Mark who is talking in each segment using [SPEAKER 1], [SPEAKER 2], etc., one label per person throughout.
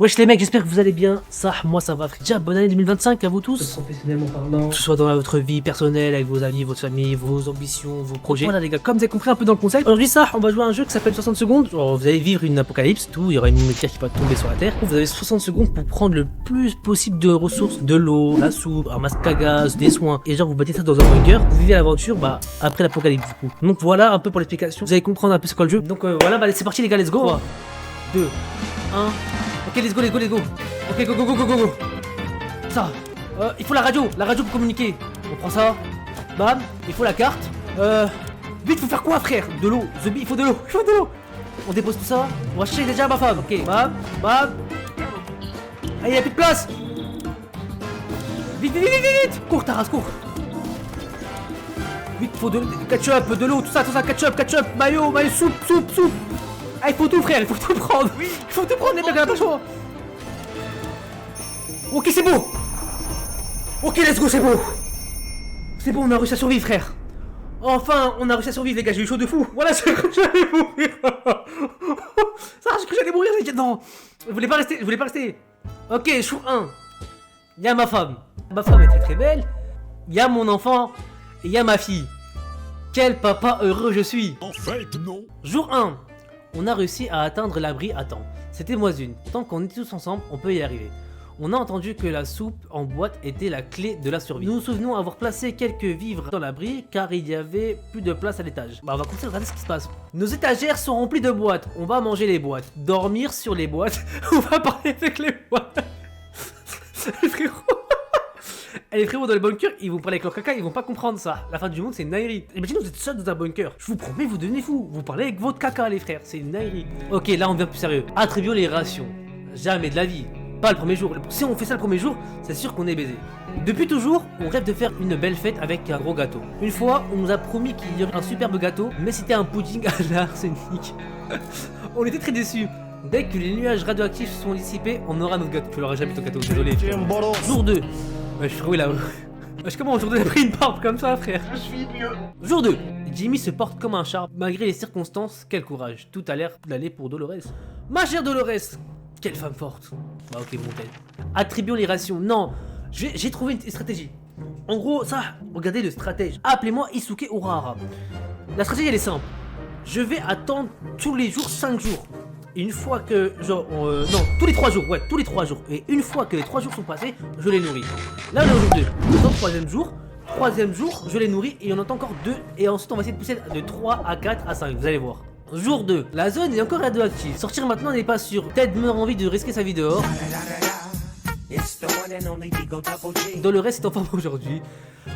[SPEAKER 1] Wesh les mecs, j'espère que vous allez bien. Ça, moi ça va. Déjà, bonne année 2025 à vous tous.
[SPEAKER 2] Professionnellement parlant.
[SPEAKER 1] Que ce soit dans votre vie personnelle, avec vos amis, votre famille, vos ambitions, vos projets. Voilà les gars, comme vous avez compris un peu dans le concept, aujourd'hui ça, on va jouer à un jeu qui s'appelle 60 secondes. Genre, vous allez vivre une apocalypse, tout, il y aura une métier qui va tomber sur la terre. Vous avez 60 secondes pour prendre le plus possible de ressources, de l'eau, la soupe, un masque à gaz, des soins. Et genre vous battez ça dans un bunker, vous vivez l'aventure après l'apocalypse du coup. Donc voilà un peu pour l'explication. Vous allez comprendre un peu c'est quoi le jeu. Donc voilà, bah, c'est parti les gars, let's go. 3, 2, 1. Ok, let's go. Ok, go. Ça, il faut la radio pour communiquer. On prend ça. Bam, il faut la carte. Vite, faut faire quoi, frère? De l'eau, il faut de l'eau. On dépose tout ça. On va chercher déjà ma femme. Ok, bam. Allez, y a plus de place. Vite. Cours, Taras, cours. Vite, faut de ketchup, de l'eau, tout ça, ketchup, mayo, soupe. Ah, il faut tout, frère, il faut tout prendre. Il faut tout prendre, les mecs, on a pas le choix. Ok, c'est bon. Ok, let's go, c'est bon. C'est bon, on a réussi à survivre, frère. Enfin, on a réussi à survivre, les gars, j'ai eu chaud de fou. Voilà, j'ai cru que j'allais mourir. Ça, j'ai cru que j'allais mourir, les gars. Non, je voulais pas rester. Ok, jour 1. Il y a ma femme. Ma femme est très belle. Il y a mon enfant. Et il y a ma fille. Quel papa heureux je suis.
[SPEAKER 3] En fait, non.
[SPEAKER 1] Jour 1. On a réussi à atteindre l'abri à temps. C'était -1. Tant qu'on est tous ensemble, on peut y arriver. On a entendu que la soupe en boîte était la clé de la survie. Nous nous souvenons avoir placé quelques vivres dans l'abri car il y avait plus de place à l'étage. Bah on va commencer à regarder ce qui se passe. Nos étagères sont remplies de boîtes. On va manger les boîtes. Dormir sur les boîtes. On va parler avec les boîtes. Les frérots dans le bunker, ils vont parler avec leur caca, ils vont pas comprendre ça. La fin du monde, c'est une naïrie. Imaginez, vous êtes seul dans un bunker. Je vous promets, vous devenez fou. Vous parlez avec votre caca, les frères. C'est une naïrie. Ok, là, on devient plus sérieux. Attribuons les rations. Jamais de la vie. Pas le premier jour. Si on fait ça le premier jour, c'est sûr qu'on est baisé. Depuis toujours, on rêve de faire une belle fête avec un gros gâteau. Une fois, on nous a promis qu'il y aurait un superbe gâteau, mais c'était un pudding à l'arsenic. On était très déçus. Dès que les nuages radioactifs sont dissipés, on aura notre gâteau. Tu l'auras jamais ton gâteau, désolé. Jour 2. Wesh, frérot, il a... Wesh, comment aujourd'hui il a pris une barbe comme ça, frère? Je suis mieux. Jour 2. Jimmy se porte comme un char. Malgré les circonstances, quel courage. Tout a l'air d'aller pour Dolores. Ma chère Dolores. Quelle femme forte. Bah ok, bon tel. Attribuons les rations. Non, j'ai trouvé une stratégie. En gros, ça, regardez le stratège. Appelez-moi Isuke Urahara. La stratégie, elle est simple. Je vais attendre tous les jours 5 jours. Une fois que, genre, non, tous les 3 jours, ouais, tous les 3 jours. Et une fois que les 3 jours sont passés, je les nourris. Là, on est au jour 2. Dans le troisième jour, je les nourris et on entend encore 2. Et ensuite, on va essayer de pousser de 3 à 4 à 5, vous allez voir. Jour 2, la zone est encore radioactive. Sortir maintenant n'est pas sûr. Ted meurt envie de risquer sa vie dehors. Dolores est en forme aujourd'hui.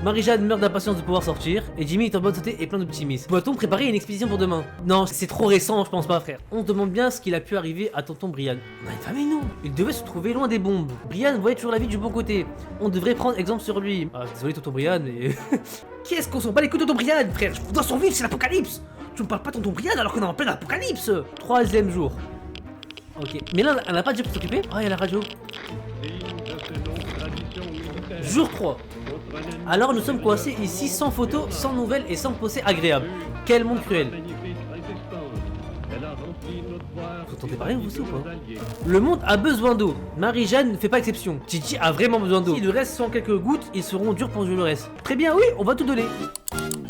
[SPEAKER 1] Marie-Jeanne meurt d'impatience de pouvoir sortir. Et Jimmy est en bonne santé et plein d'optimisme. Doit-on préparer une expédition pour demain? Non, c'est trop récent, je pense pas, frère. On se demande bien ce qu'il a pu arriver à tonton Brian. On a une famille, nous. Il devait se trouver loin des bombes. Brian voyait toujours la vie du bon côté. On devrait prendre exemple sur lui. Ah, désolé, tonton Brian, mais. Qu'est-ce qu'on s'en bat les couilles de tonton Brian, frère? Je dois survivre, c'est l'apocalypse. Tu me parles pas de tonton Brian alors qu'on est en plein apocalypse. 3e jour. Ok, mais là, elle n'a pas de job pour s'occuper. Ah, il y a la radio. Jour 3. Alors nous sommes coincés ici sans photos, sans nouvelles et sans procès agréable. Quel monde cruel. Vous entendez parler vous aussi ou pas? Le monde a besoin d'eau. Marie-Jeanne ne fait pas exception. Titi a vraiment besoin d'eau. Si le reste sont quelques gouttes, ils seront durs pour Dolores. Très bien, oui, on va tout donner.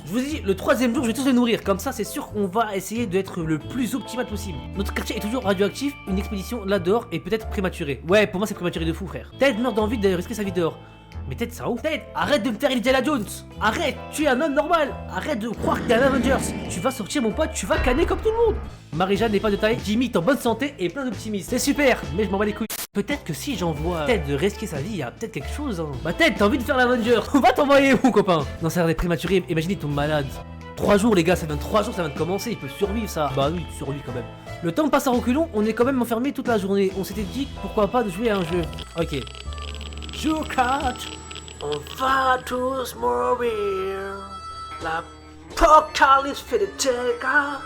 [SPEAKER 1] Je vous ai dit, le 3e jour, je vais tous les nourrir. Comme ça, c'est sûr qu'on va essayer d'être le plus optimal possible. Notre quartier est toujours radioactif. Une expédition là dehors est peut-être prématurée. Ouais, pour moi, c'est prématuré de fou, frère. Ted meurt d'envie de risquer sa vie dehors. Mais Ted, ça ouf. Ted, arrête de me faire Indiana Jones. Arrête, tu es un homme normal. Arrête de croire que t'es un Avengers. Tu vas sortir, mon pote, tu vas canner comme tout le monde. Marie-Jeanne n'est pas de taille. Jimmy est en bonne santé et plein d'optimisme. C'est super, mais je m'en bats les couilles. Peut-être que si j'envoie Ted de risquer sa vie, il y a peut-être quelque chose. Hein. Bah Ted, t'as envie de faire l'Avengers. On va t'envoyer, mon copain. Non, ça a l'air d'être prématuré. Imagine, il tombe malade. 3 jours, les gars, ça vient de 3 jours, ça vient de commencer. Il peut survivre, ça. Bah oui, il survit quand même. Le temps passe à reculons. On est quand même enfermé toute la journée. On s'était dit pourquoi pas de jouer à un jeu. Ok. Jour 4. On va tous mourir. L'apocalypse fait des dégâts.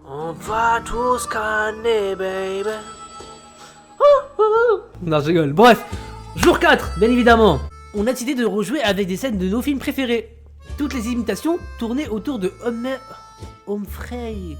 [SPEAKER 1] On va tous canner, baby. Non, je rigole. Bref, jour 4, bien évidemment. On a décidé de rejouer avec des scènes de nos films préférés. Toutes les imitations tournées autour de Humphrey.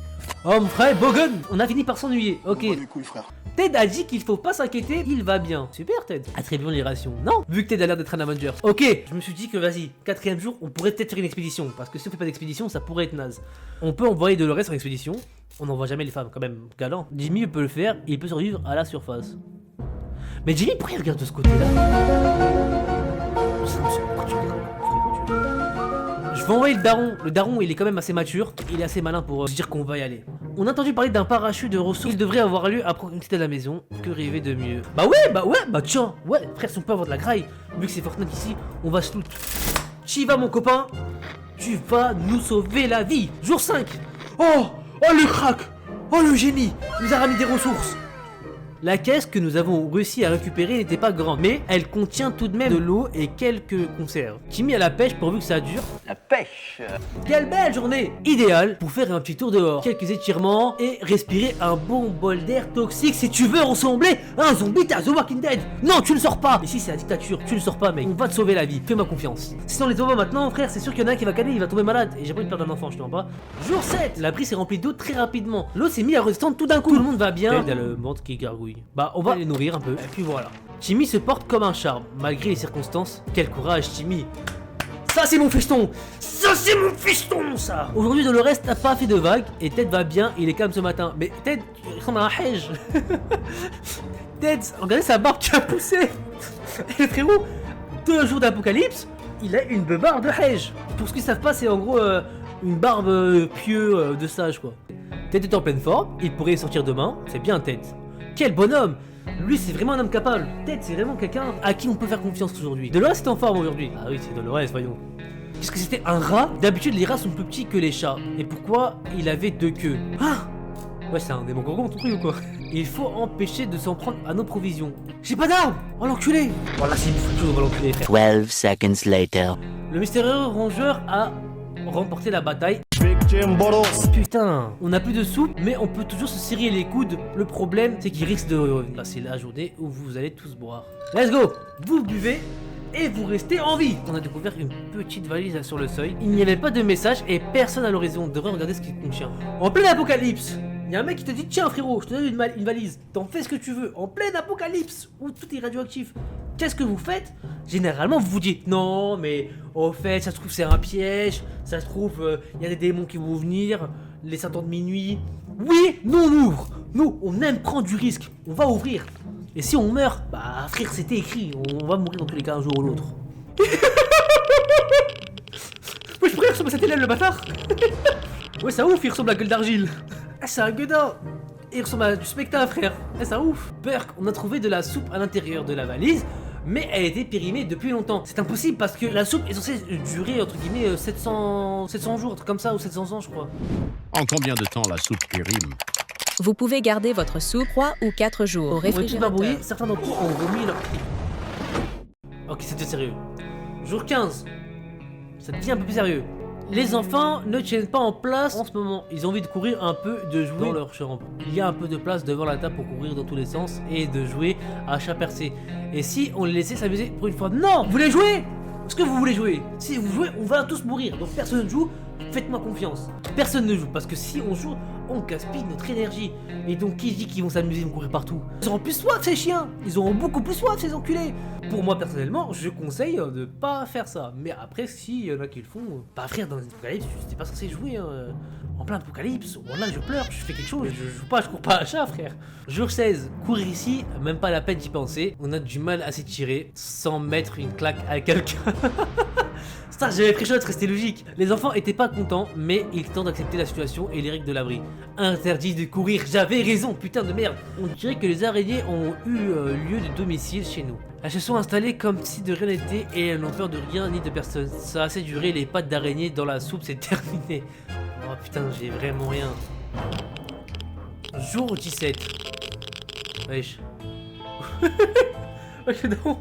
[SPEAKER 1] Oh mon frère, Bogun, on a fini par s'ennuyer. Ok.
[SPEAKER 2] Les couilles, frère.
[SPEAKER 1] Ted a dit qu'il faut pas s'inquiéter, il va bien. Super Ted. Attribuons les rations. Non, vu que Ted a l'air d'être un Avenger. Ok, je me suis dit que vas-y, 4ème jour, on pourrait peut-être faire une expédition. Parce que si on fait pas d'expédition, ça pourrait être naze. On peut envoyer Dolores en expédition. On n'envoie jamais les femmes, quand même. Galant. Jimmy peut le faire, il peut survivre à la surface. Mais Jimmy, pourquoi il regarde de ce côté-là? Je vais envoyer le daron. Le daron, il est quand même assez mature. Il est assez malin pour se dire qu'on va y aller. On a entendu parler d'un parachute de ressources. Il devrait avoir lieu à proximité de la maison. Que rêver de mieux? Bah tiens. Ouais, frère, si on peut avoir de la graille. Vu que c'est Fortnite ici, on va se loot. T'y vas, mon copain. Tu vas nous sauver la vie. Jour 5. Oh le crack. Oh le génie. Il nous a ramené des ressources. La caisse que nous avons réussi à récupérer n'était pas grande, mais elle contient tout de même de l'eau et quelques conserves. Timmy à la pêche pourvu que ça dure.
[SPEAKER 2] La pêche.
[SPEAKER 1] Quelle belle journée! Idéale pour faire un petit tour dehors, quelques étirements et respirer un bon bol d'air toxique si tu veux ressembler à un zombie à The Walking Dead. Non, tu ne sors pas! Ici c'est la dictature, tu ne sors pas mec, on va te sauver la vie, fais-moi confiance. Si on les envoie maintenant frère, c'est sûr qu'il y en a un qui va caler, il va tomber malade et j'ai pas envie de perdre un enfant, je te mens pas. Jour 7, l'abri s'est rempli d'eau très rapidement. L'eau s'est mise à redescendre tout d'un coup, tout le monde va bien. Il y a le ventre qui gargouille. Bah on va les nourrir un peu, et puis voilà. Timmy se porte comme un charme, malgré les circonstances. Quel courage Timmy! Ça c'est mon fiston! Ça c'est mon fiston ça! Aujourd'hui Dolores n'a pas fait de vagues, et Ted va bien, il est calme ce matin. Mais Ted, il ressemble à un hège. Ted, regardez sa barbe qui a poussé! Et le frérot, 2 jours d'apocalypse, il a une barbe de hège. Pour ceux qui savent pas, c'est en gros une barbe pieux de sage quoi. Ted est en pleine forme, il pourrait sortir demain, c'est bien Ted. Quel bonhomme! Lui c'est vraiment un homme capable. Ted c'est vraiment quelqu'un à qui on peut faire confiance aujourd'hui. Dolores est en forme aujourd'hui. Ah oui c'est Dolores voyons. Qu'est-ce que c'était un rat? D'habitude les rats sont plus petits que les chats. Et pourquoi il avait 2 queues? Ah! Ouais c'est un démon gorgon ton truc ou quoi? Il faut empêcher de s'en prendre à nos provisions. J'ai pas d'armes! Oh l'enculé! Voilà c'est une photo, on va l'enculer frère.
[SPEAKER 3] 12 seconds later.
[SPEAKER 1] Le mystérieux rongeur a remporté la bataille. Putain, on a plus de soupe, mais on peut toujours se serrer les coudes. Le problème, c'est qu'il risque de... Là, c'est la journée où vous allez tous boire. Let's go! Vous buvez et vous restez en vie. On a découvert une petite valise sur le seuil. Il n'y avait pas de message et personne à l'horizon. On devrait regarder ce qu'il contient. En plein apocalypse, il y a un mec qui te dit tiens frérot, je te donne une valise. T'en fais ce que tu veux. En plein apocalypse où tout est radioactif. Qu'est-ce que vous faites? Généralement vous vous dites non mais au fait ça se trouve c'est un piège, ça se trouve il y a des démons qui vont venir, les Satans de minuit. Oui, nous on ouvre, nous on aime prendre du risque, on va ouvrir. Et si on meurt, bah frère c'était écrit, on va mourir dans tous les cas un jour ou l'autre. Ouais je pourrais ressembler à cet élève le bâtard. Ouais ça ouf, il ressemble à Gueule d'Argile. Ah c'est un gueudin. Il ressemble à du spectacle frère. Ah ça ouf. Burk, on a trouvé de la soupe à l'intérieur de la valise. Mais elle était périmée depuis longtemps. C'est impossible parce que la soupe est censée durer entre guillemets 700 jours, un truc comme ça, ou 700 ans je crois.
[SPEAKER 4] En combien de temps la soupe périme?
[SPEAKER 5] Vous pouvez garder votre soupe 3 ou 4 jours au
[SPEAKER 1] On est tous
[SPEAKER 5] réfrigérateur.
[SPEAKER 1] barbouillés, certains d'entre eux ont remis leur... Ok, c'était sérieux. Jour 15. Ça devient un peu plus sérieux. Les enfants ne tiennent pas en place en ce moment. Ils ont envie de courir un peu, de jouer dans leur chambre. Il y a un peu de place devant la table pour courir dans tous les sens et de jouer à chat percé. Et si on les laissait s'amuser pour une fois? Non! Vous voulez jouer? Est-ce que vous voulez jouer? Si vous jouez, on va tous mourir. Donc personne ne joue, faites-moi confiance. Personne ne joue parce que si on joue, on gaspille notre énergie. Et donc qui dit qu'ils vont s'amuser, ils vont courir partout? Ils auront plus soif ces chiens. Ils auront beaucoup plus soif ces enculés. Pour moi personnellement, je conseille de pas faire ça. Mais après, s'il y en a qui le font, bah frère, dans les apocalypses, t'es pas censé jouer en plein apocalypse. Voilà, je pleure, je fais quelque chose, je joue pas, je cours pas à chat, frère. Jour 16, courir ici, même pas la peine d'y penser. On a du mal à s'étirer sans mettre une claque à quelqu'un. Ça, j'avais pris chaud, resté logique. Les enfants étaient pas contents, mais ils tentent d'accepter la situation et les règles de l'abri. Interdit de courir, j'avais raison, putain de merde. On dirait que les araignées ont eu lieu de domicile chez nous. Elles se sont installées comme si de rien n'était et elles n'ont peur de rien ni de personne. Ça a assez duré, les pattes d'araignée dans la soupe, c'est terminé. Oh putain, j'ai vraiment rien. Jour 17. Wesh. Wesh, non.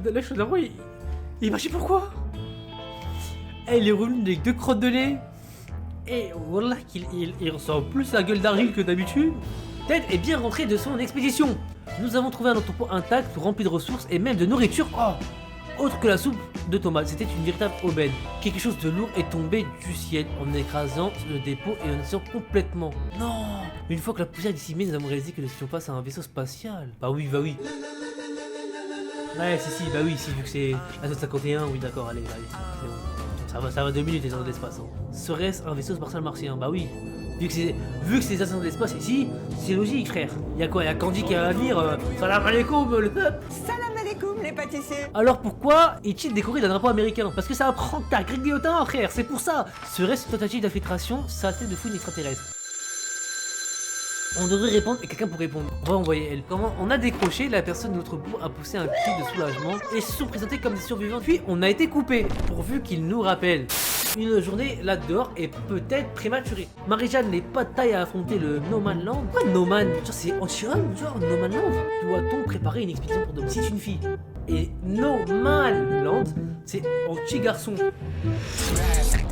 [SPEAKER 1] Le chaudron, il marchait pourquoi? Elle est revenue avec 2 crottes de lait. Et voilà qu'il ressemble plus à Gueule d'Argile que d'habitude. Ted est bien rentré de son expédition. Nous avons trouvé un entrepôt intact, rempli de ressources et même de nourriture. Oh, autre que la soupe de tomates. C'était une véritable aubaine. Quelque chose de lourd est tombé du ciel en écrasant le dépôt et en étant complètement. Non. Une fois que la poussière est dissimée, nous avons réalisé que nous étions face à un vaisseau spatial. Bah oui, bah oui. Ouais, si, bah oui, si, vu que c'est Azot 51, oui, d'accord, allez, c'est bon. Ça va 2 minutes les anneaux d'espace. Hein. Serait-ce un vaisseau spatial martien? Bah oui. Vu que c'est des anneaux d'espace ici, c'est logique, frère. Y'a quoi? Y'a Candy qui va venir. Salam alaikum, le peuple.
[SPEAKER 2] Salam alaikum les pâtissiers.
[SPEAKER 1] Alors pourquoi est-il décoré d'un drapeau américain? Parce que ça apprend ta Greg Guillotin, frère, c'est pour ça. Serait-ce une tentative d'infiltration? Ça tête de fouine extraterrestre. On devrait répondre et quelqu'un pour répondre. On va envoyer elle. Comment on a décroché, la personne de notre bout a poussé un cri de soulagement et se sont présentés comme des survivants. Puis on a été coupé, pourvu qu'ils nous rappellent. Une journée là dehors est peut-être prématurée. Marie-Jeanne n'est pas de taille à affronter le No Man Land. Pourquoi No Man? Genre c'est anti-homme, genre No Man Land. Doit-on préparer une expédition pour Dom? C'est une fille. Et No Man Land, c'est anti-garçon.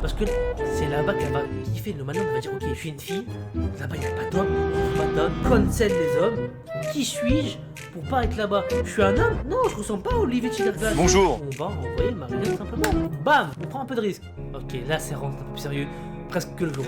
[SPEAKER 1] Parce que c'est là-bas qu'elle va kiffer. No Man Land, elle va dire ok, je suis une fille. Là-bas, il n'y a pas d'homme, pas d'homme. Cancel les hommes. Qui suis-je pour pas être là-bas? Je suis un homme? Non, je ressemble pas à Olivier Chigargas.
[SPEAKER 3] Bonjour.
[SPEAKER 1] On va envoyer Marie-Jeanne simplement. Bam, on prend un peu de risque. Ok, là c'est rentre un peu plus sérieux. Presque que le jour.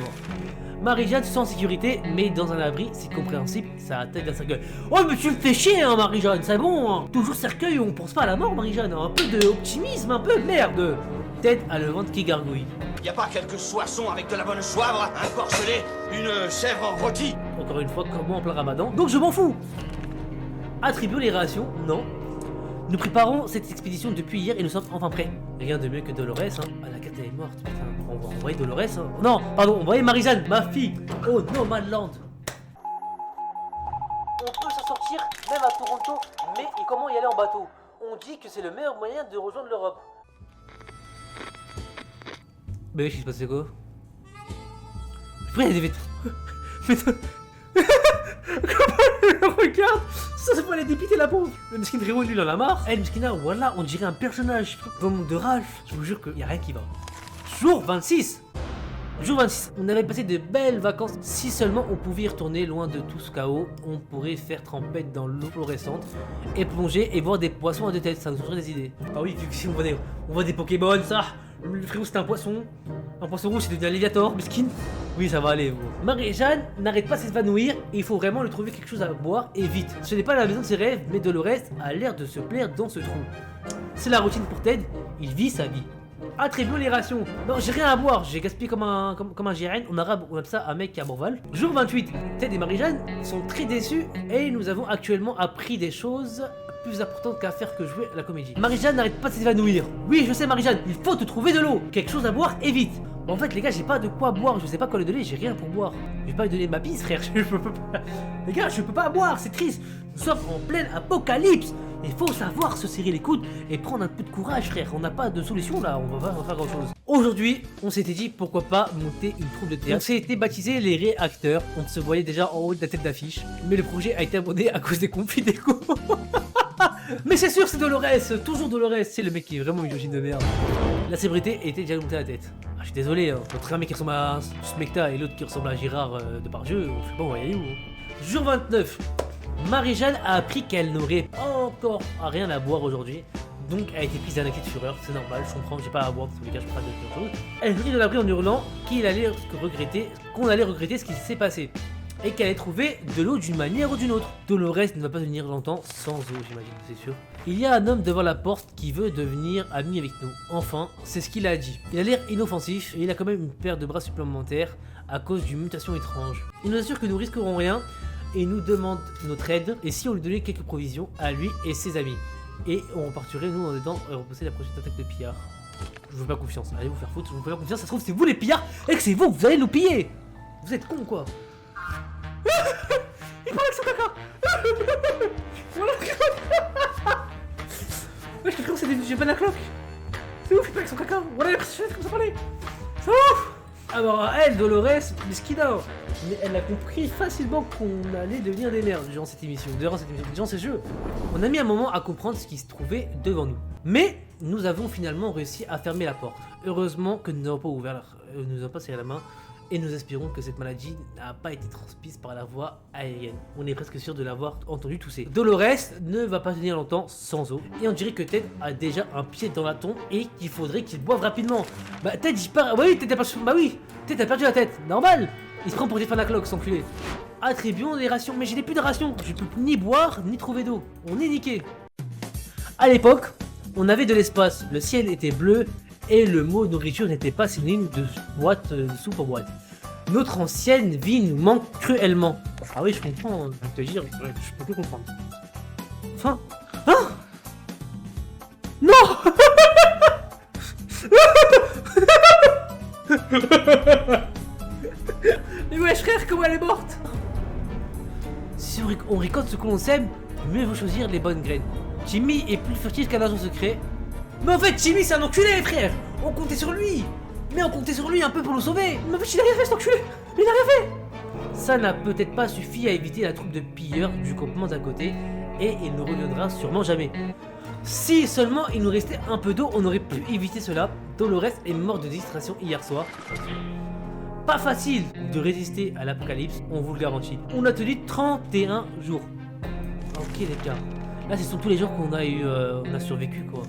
[SPEAKER 1] Marie-Jeanne se sent en sécurité, mais dans un abri, c'est compréhensible, ça a tête d'un cercueil. Oh mais tu me fais chier hein Marie-Jeanne, c'est bon hein. Toujours cercueil, on pense pas à la mort Marie-Jeanne. Un peu d'optimisme, un peu de merde. Tête à le ventre qui gargouille.
[SPEAKER 3] Y a pas quelques soissons avec de la bonne soivre, un porc gelé, une chèvre rôtie?
[SPEAKER 1] Encore une fois, comme moi en plein ramadan, donc je m'en fous. Attribuer les rations, non. Nous préparons cette expédition depuis hier et nous sommes enfin prêts. Rien de mieux que Dolores, hein. Ah, la carte elle est morte, putain. On va envoyer Dolores, hein. Non, pardon, on va envoyer Marie-Jeanne, ma fille. Oh, No Man Land. On peut s'en sortir, même à Toronto, mais et comment y aller en bateau? On dit que c'est le meilleur moyen de rejoindre l'Europe. Mais oui, il se passait quoi? Pourquoi il y a des vêtements? Mais comment elle le regarde? Ça se peut aller dépiter la pauvre. Le miskin frérot lui il en a marre. Eh miskina, voilà, on dirait un personnage comme de Ralph. Je vous jure qu'il n'y a rien qui va. Jour 26. Jour 26. On avait passé de belles vacances. Si seulement on pouvait y retourner loin de tout ce chaos, on pourrait faire trempette dans l'eau fluorescente et plonger et voir des poissons à deux têtes. Ça nous ferait des idées. Ah oui, vu que si on voit des Pokémon, ça. Le frérot c'était un poisson. Un poisson rouge c'est devenu un Léviator, miskin. Oui, ça va aller. Bon. Marie-Jeanne n'arrête pas de s'évanouir et il faut vraiment lui trouver quelque chose à boire et vite. Ce n'est pas la maison de ses rêves, mais Dolores a l'air de se plaire dans ce trou. C'est la routine pour Ted, il vit sa vie. Attribuons les rations. Non, j'ai rien à boire, j'ai gaspillé comme un gérène. En arabe, on appelle ça un mec à Morval. Jour 28, Ted et Marie-Jeanne sont très déçus et nous avons actuellement appris des choses plus importantes qu'à faire que jouer à la comédie. Marie-Jeanne n'arrête pas de s'évanouir. Oui, je sais Marie-Jeanne, il faut te trouver de l'eau. Quelque chose à boire et vite. En fait les gars, j'ai pas de quoi boire, je sais pas quoi lui donner, j'ai rien pour boire. Je vais pas lui donner ma bise frère, je peux pas. Les gars, je peux pas boire, c'est triste. Nous sommes en pleine apocalypse. Il faut savoir se serrer les coudes et prendre un peu de courage frère, on n'a pas de solution là, on va pas faire grand chose. Aujourd'hui, on s'était dit pourquoi pas monter une troupe de théâtre. On s'est été baptisé les réacteurs, on se voyait déjà en haut de la tête d'affiche, mais le projet a été abandonné à cause des conflits d'écho. Mais c'est sûr, c'est Dolores, toujours Dolores, c'est le mec qui est vraiment misogyne de merde. La célébrité était déjà montée à la tête. Ah, je suis désolé, hein. Entre un mec qui ressemble à Smecta et l'autre qui ressemble à Gérard Depardieu, je sais pas, on va y aller où. Hein. Jour 29. Marie-Jeanne a appris qu'elle n'aurait encore rien à boire aujourd'hui, donc elle a été prise d'un inquiète fureur, c'est normal, je comprends, j'ai pas à boire, dans tous les cas je peux pas dire quelque chose. Elle sortit de l'abri en hurlant qu'on allait regretter ce qui s'est passé, et qu'elle allait trouver de l'eau d'une manière ou d'une autre. Dolores ne va pas venir longtemps sans eau, j'imagine, c'est sûr. Il y a un homme devant la porte qui veut devenir ami avec nous. Enfin, c'est ce qu'il a dit. Il a l'air inoffensif, et il a quand même une paire de bras supplémentaires à cause d'une mutation étrange. Il nous assure que nous risquerons rien, et nous demande notre aide, et si on lui donnait quelques provisions à lui et ses amis. Et on repartirait nous en dedans et repousser la prochaine attaque de pillards. Je vous fais pas confiance, allez vous faire foutre, je vous fais pas confiance, ça se trouve c'est vous les pillards et que c'est vous, vous allez nous piller. Vous êtes cons quoi. Il parle avec son caca. Voilà. Ouais, je te jure, c'est des j'ai pas la cloque. C'est ouf, il parle avec son caca. Voilà, je comme ça parler. C'est ouf. Alors elle, Dolores, Miskina, mais elle a compris facilement qu'on allait devenir des merdes durant cette émission, durant ce jeu. On a mis un moment à comprendre ce qui se trouvait devant nous. Mais nous avons finalement réussi à fermer la porte. Heureusement que nous n'avons pas ouvert, nous n'avons pas serré la main, Et nous espérons que cette maladie n'a pas été transmise par la voie aérienne. On est presque sûr de l'avoir entendu tousser. Dolores ne va pas tenir longtemps sans eau. Et on dirait que Ted a déjà un pied dans la tombe et qu'il faudrait qu'il boive rapidement. Bah Ted il part... Bah oui, Ted a pas... Bah oui, Ted a perdu la tête, normal. Il se prend pour Stefan Clock, sans enculé. Attribuons des rations, mais je n'ai plus de rations. Je peux ni boire, ni trouver d'eau. On est niqué. À l'époque, on avait de l'espace. Le ciel était bleu et le mot nourriture n'était pas synonyme de boîte de soupe en boîte. Notre ancienne vie nous manque cruellement. Ah oui, je comprends, je vais te dire, je peux plus comprendre. Enfin... Hein? Non. Mais wesh frère, comment elle est morte? Si on récolte ce que l'on sème, mieux vaut choisir les bonnes graines. Jimmy est plus fertile qu'un agent secret. Mais en fait, Jimmy c'est un enculé frère. On comptait sur lui. Mais on comptait sur lui un peu pour nous sauver. Mais en fait, il a rien fait cet enculé. Il a rien fait. Ça n'a peut-être pas suffi à éviter la troupe de pilleurs du campement d'à côté. Et il ne reviendra sûrement jamais. Si seulement il nous restait un peu d'eau, on aurait pu éviter cela. Dolores est mort de distraction hier soir. Pas facile de résister à l'apocalypse, on vous le garantit. On a tenu 31 jours. Ok les gars. Là ce sont tous les jours qu'on a eu, on a survécu quoi.